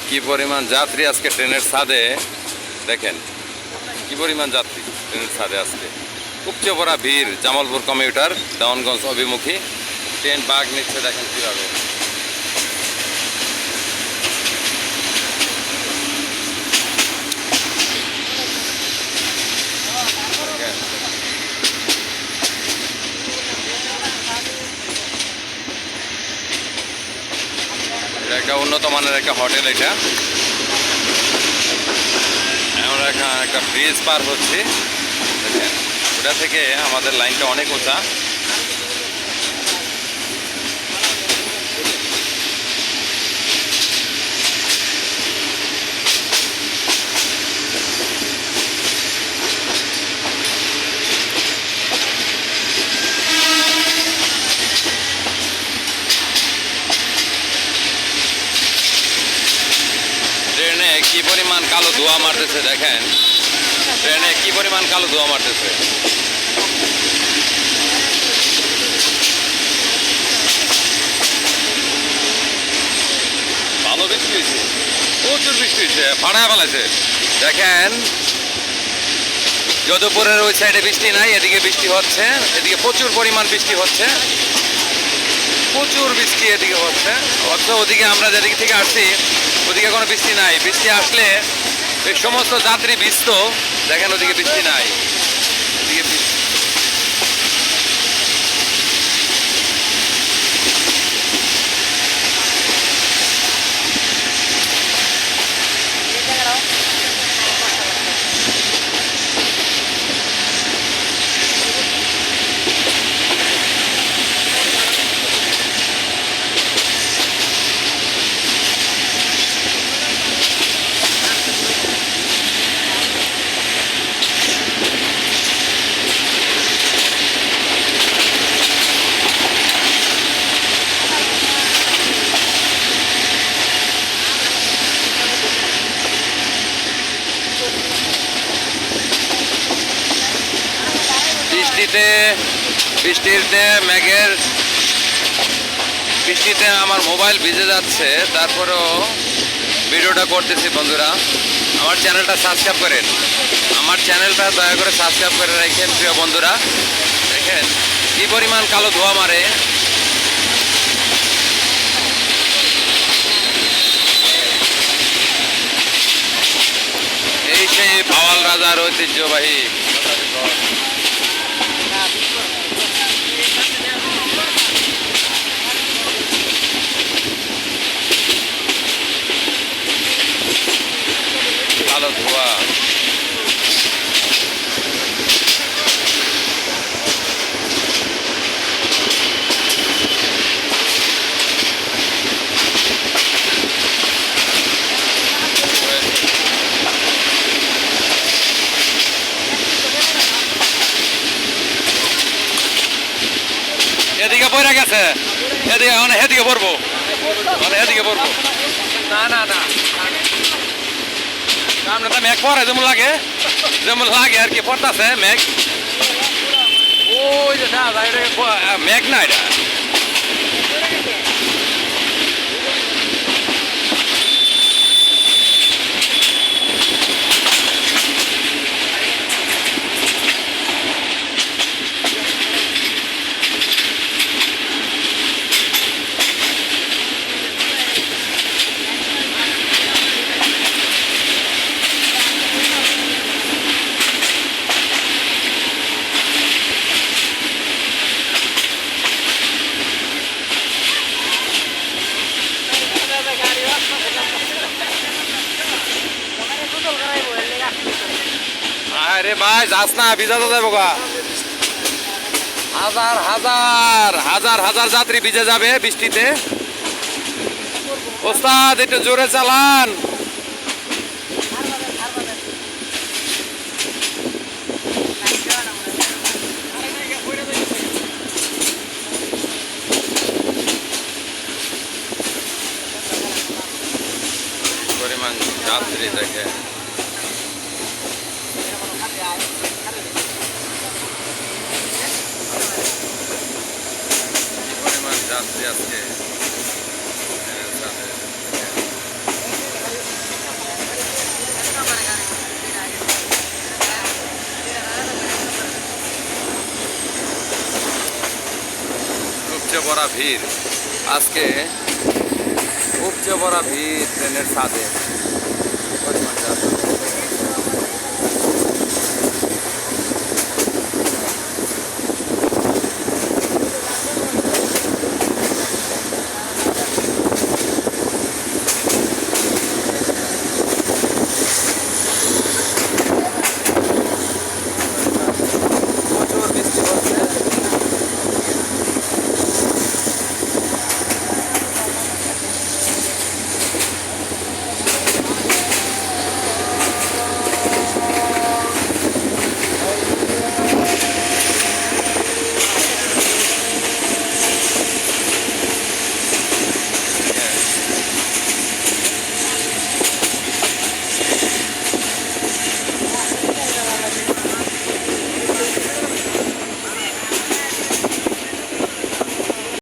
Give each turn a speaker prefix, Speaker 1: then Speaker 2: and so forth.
Speaker 1: কি পরিমাণ যাত্রী আজকে ট্রেনের ছাদে, দেখেন কি পরিমাণ যাত্রী ট্রেনের ছাদে আজকে। উপচে পড়া ভিড়। জামালপুর কমিউটার দেওয়ানগঞ্জ অভিমুখী ট্রেন বাগ নিচ্ছে, দেখেন কীভাবে। এটা একটা উন্নত মানের একটা হোটেল। এটা আমরা একটা ব্রিজ পার হচ্ছি, দেখেন ওটা থেকে আমাদের লাইনটা অনেক উঁচা। ট্রেনে কি পরিমাণ কালো ধোঁয়া মারতেছে, দেখেন ট্রেনে কি পরিমাণ কালো ধোঁয়া মারতেছে। ভালো বৃষ্টি হয়েছে, প্রচুর বৃষ্টি হয়েছে, ফাড়ায় ফেলাইছে। দেখেন যদুপুরের ওই সাইডে বৃষ্টি নাই, এদিকে বৃষ্টি হচ্ছে, এদিকে প্রচুর পরিমাণ বৃষ্টি হচ্ছে, প্রচুর বৃষ্টি এদিকে হচ্ছে। অথচ ওদিকে আমরা যেদিক থেকে আসছি ওদিকে কোনো বৃষ্টি নাই। বৃষ্টি আসলে এই সমস্ত যাত্রী ভিজত, দেখেন ওদিকে বৃষ্টি নাই, ওদিকে বৃষ্টি। বৃষ্টিতে মেঘের বৃষ্টিতে আমার মোবাইল ভিজে যাচ্ছে, তারপরেও ভিডিওটা করতেছি। বন্ধুরা আমার চ্যানেলটা সাবস্ক্রাইব করেন, আমার চ্যানেলটা দয়া করে সাবস্ক্রাইব করে রাখেন প্রিয় বন্ধুরা। দেখেন কি পরিমাণ কালো ধোঁয়া মারে। এই সেই ভাওয়াল রাজার ঐতিহ্যবাহী কালো ধোঁয়া। এদিকে পড়ে গেছে, এদিকে মানে এদিকে পড়বো, মানে এদিকে পড়বো। না না না, সামনে তো মেঘ পড়ে যেমন লাগে, যেমন লাগে আর কি পড়তেছে মেঘ। ওই যে মেঘ না এটা। আরে ভাই যাস না, ভিজা তো যাবো গা। হাজার হাজার হাজার হাজার যাত্রী ভিজে যাবে বৃষ্টিতে। ওস্তাদ একটু জোরে চালান। পরিমাণ যাত্রী দেখে পরিমাণ যাত্রী আজকে ভরা ভিড় আজকে, উপচে ভরা ভিড় ট্রেনের ছাদে।